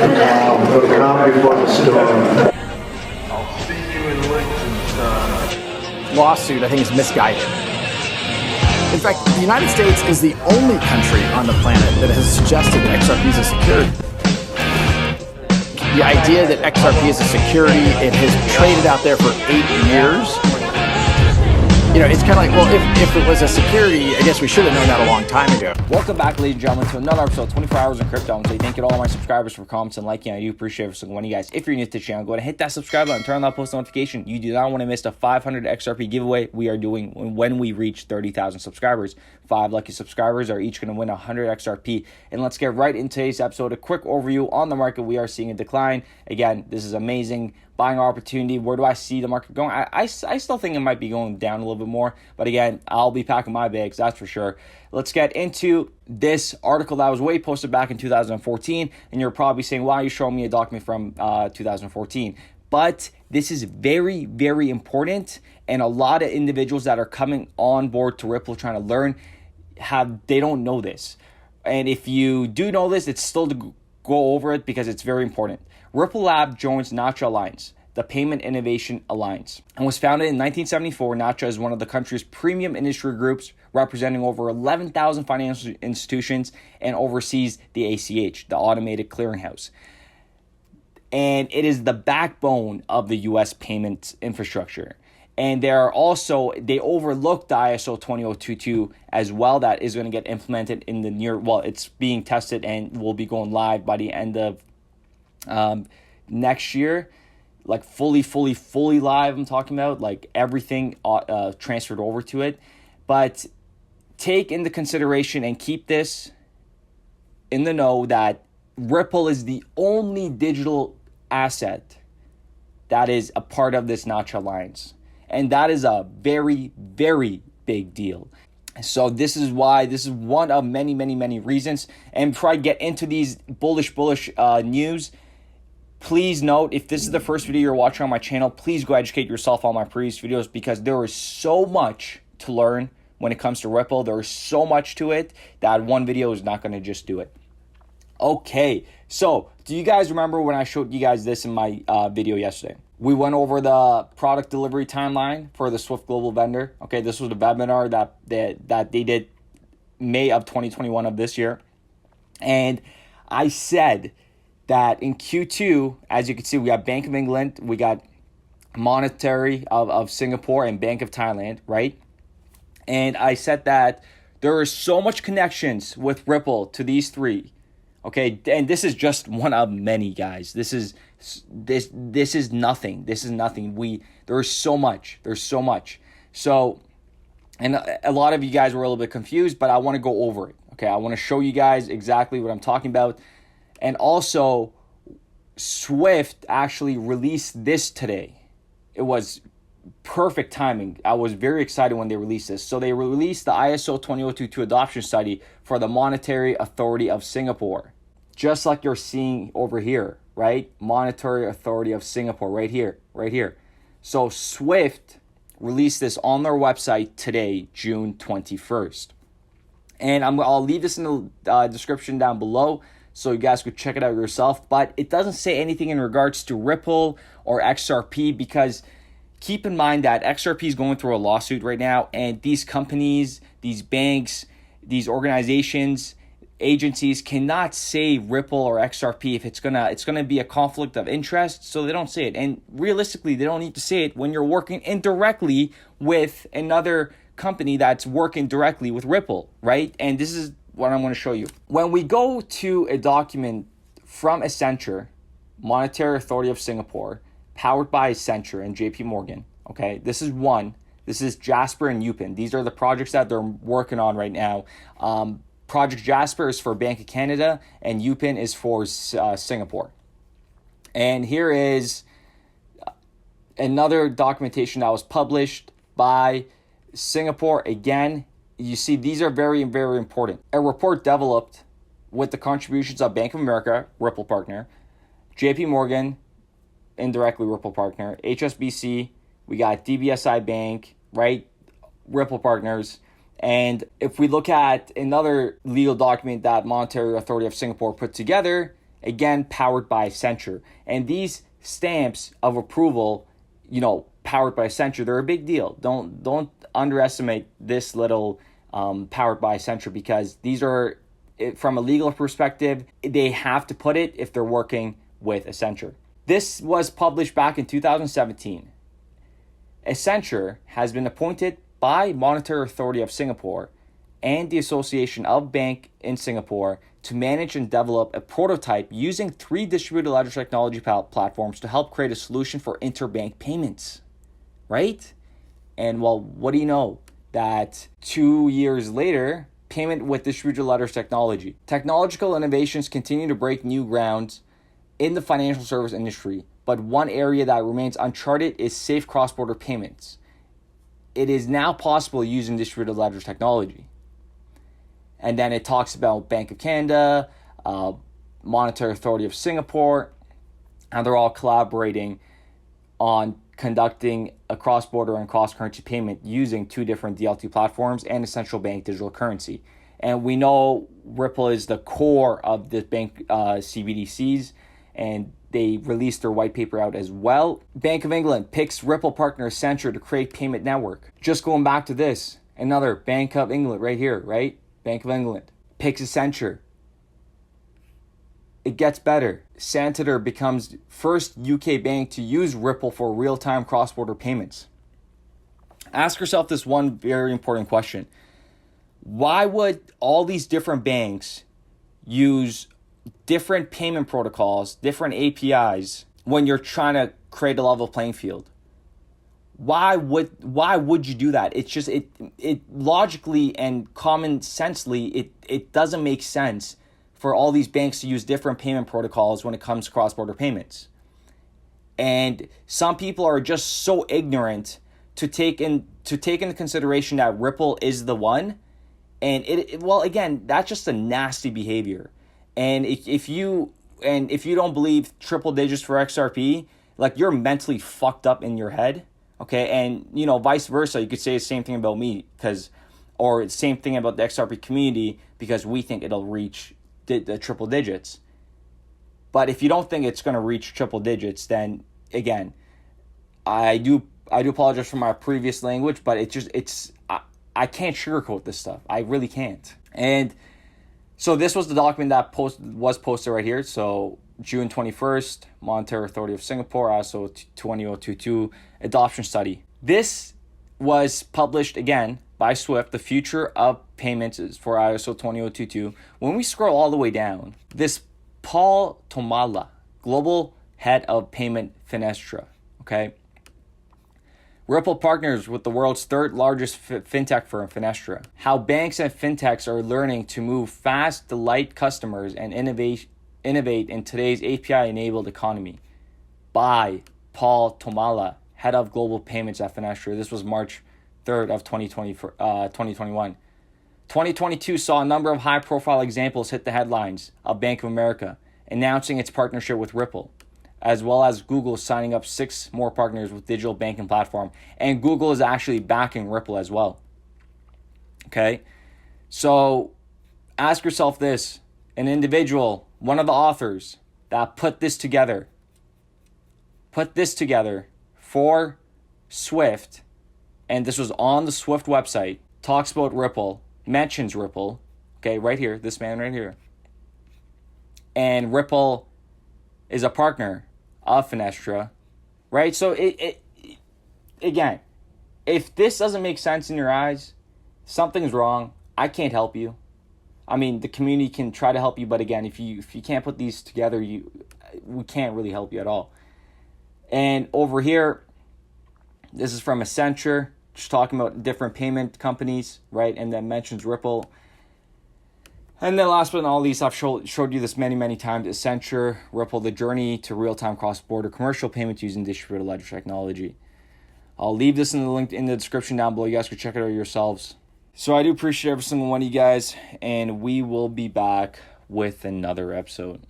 The calm before the storm. I'll see you in Liechtenstein. Lawsuit, I think, is misguided. In fact, the United States is the only country on the planet that has suggested that XRP is a security. The idea that XRP is a security, it has traded out there for 8 years. You know, it's kind of like, well, if it was a security, I guess we should have known that a long time ago. Welcome back, ladies and gentlemen, to another episode of 24 Hours in Crypto. And thank you to all my subscribers for comments and liking. I do appreciate every single one of you guys. If you're new to the channel, go ahead and hit that subscribe button, turn on that post notification. You do not want to miss the 500 XRP giveaway we are doing when we reach 30,000 subscribers. 5 lucky subscribers are each going to win 100 XRP. And let's get right into today's episode. A quick overview on the market. We are seeing a decline. Again, this is amazing. Buying opportunity. Where do I see the market going? I still think it might be going down a little bit more. But again, I'll be packing my bags, that's for sure. Let's get into this article that was posted back in 2014. And you're probably saying, why are you showing me a document from 2014? But this is very, very important. And a lot of individuals that are coming on board to Ripple trying to learn, they don't know this. And if you do know this, it's still to go over it because it's very important. Ripple Lab joins Nacha Alliance, the Payment Innovation Alliance, and was founded in 1974. Nacha is one of the country's premium industry groups, representing over 11,000 financial institutions and oversees the ACH, the Automated Clearinghouse. And it is the backbone of the U.S. payments infrastructure. And they overlooked the ISO 20022 as well, that is going to get implemented in the it's being tested and will be going live by the end of next year, like fully live. I'm talking about like everything transferred over to it. But take into consideration and keep this in the know that Ripple is the only digital asset that is a part of this Nacha Alliance. And that is a very, very big deal. So this is one of many, many, many reasons. And before I get into these bullish news, please note, if this is the first video you're watching on my channel, please go educate yourself on my previous videos because there is so much to learn when it comes to Ripple. There is so much to it that one video is not going to just do it. Okay, so do you guys remember when I showed you guys this in my video yesterday? We went over the product delivery timeline for the Swift Global Vendor. Okay, this was the webinar that they did May of 2021 of this year. And I said that in Q2, as you can see, we got Bank of England, we got Monetary of Singapore, and Bank of Thailand, right? And I said that there is so much connections with Ripple to these three. Okay, and this is just one of many, guys. This is nothing. This is nothing. There's so much. So, and a lot of you guys were a little bit confused, but I want to go over it. Okay, I want to show you guys exactly what I'm talking about. And also, Swift actually released this today. It was perfect timing. I was very excited when they released this. So they released the ISO 20022 adoption study for the Monetary Authority of Singapore. Just like you're seeing over here, right? Monetary Authority of Singapore, right here. So Swift released this on their website today, June 21st. And I'll leave this in the description down below so you guys could check it out yourself. But it doesn't say anything in regards to Ripple or XRP because keep in mind that XRP is going through a lawsuit right now, and these companies, these banks, these organizations, agencies cannot say Ripple or XRP if it's gonna be a conflict of interest, so they don't say it. And realistically, they don't need to say it when you're working indirectly with another company that's working directly with Ripple, right? And this is what I'm going to show you. When we go to a document from Accenture, Monetary Authority of Singapore, powered by Accenture and JP Morgan, okay, this is one. This is Jasper and Upin. These are the projects that they're working on right now. Project Jasper is for Bank of Canada, and Upin is for Singapore. And here is another documentation that was published by Singapore. Again, you see these are very, very important. A report developed with the contributions of Bank of America, Ripple partner, JP Morgan, indirectly Ripple partner, HSBC, we got DBSI Bank, right? Ripple partners. And if we look at another legal document that Monetary Authority of Singapore put together, again, powered by Accenture. And these stamps of approval, powered by Accenture, they're a big deal. Don't underestimate this little powered by Accenture, because these are, from a legal perspective, they have to put it if they're working with Accenture. This was published back in 2017. Accenture has been appointed by Monetary Authority of Singapore and the Association of Bank in Singapore to manage and develop a prototype using 3 distributed ledger technology platforms to help create a solution for interbank payments, right? And well, what do you know? That 2 years later, payment with distributed ledger technology. Technological innovations continue to break new grounds in the financial service industry, but one area that remains uncharted is safe cross-border payments. It is now possible using distributed ledger technology. And then it talks about Bank of Canada, Monetary Authority of Singapore, and they're all collaborating on conducting a cross-border and cross-currency payment using 2 different DLT platforms and a central bank digital currency. And we know Ripple is the core of the bank CBDCs, and they released their white paper out as well. Bank of England picks Ripple partner Accenture to create payment network. Just going back to this, another Bank of England right here, right? Bank of England picks Accenture. It gets better. Santander becomes first UK bank to use Ripple for real-time cross-border payments. Ask yourself this one very important question. Why would all these different banks use different payment protocols, different APIs, when you're trying to create a level playing field? Why would you do that? It's just it logically and common sensely it doesn't make sense for all these banks to use different payment protocols when it comes to cross-border payments. And some people are just so ignorant to take into consideration that Ripple is the one. And again, that's just a nasty behavior. And if you don't believe triple digits for XRP, like, you're mentally fucked up in your head. Okay, and vice versa, you could say the same thing about me, or the same thing about the XRP community, because we think it'll reach the triple digits. But if you don't think it's going to reach triple digits, then again, I do apologize for my previous language, but I can't sugarcoat this stuff. I really can't. And so this was the document that was posted right here. So June 21st, Monetary Authority of Singapore, ISO 20022 adoption study. This was published again by SWIFT, the future of payments is for ISO 20022. When we scroll all the way down, this Paul Tomala, global head of payment Finestra, okay? Ripple partners with the world's 3rd largest fintech firm, Finestra. How banks and fintechs are learning to move fast, delight customers, and innovate in today's API-enabled economy. By Paul Tomala, head of global payments at Finestra. This was March 3rd of 2021. 2022 saw a number of high-profile examples hit the headlines of Bank of America announcing its partnership with Ripple, as well as Google signing up 6 more partners with digital banking platform. And Google is actually backing Ripple as well. Okay? So ask yourself this. An individual, one of the authors that put this together for SWIFT, and this was on the SWIFT website, talks about Ripple, mentions Ripple, okay, right here, this man right here. And Ripple is a partner of Finestra, right? So again, if this doesn't make sense in your eyes, something's wrong. I can't help you. I mean, the community can try to help you, but again, if you can't put these together, we can't really help you at all. And over here, this is from Accenture, just talking about different payment companies, right? And then mentions Ripple. And then last but not least, I've showed you this many, many times, Accenture, Ripple, the journey to real-time cross-border commercial payments using distributed ledger technology. I'll leave this in the link in the description down below. You guys can check it out yourselves. So I do appreciate every single one of you guys, and we will be back with another episode.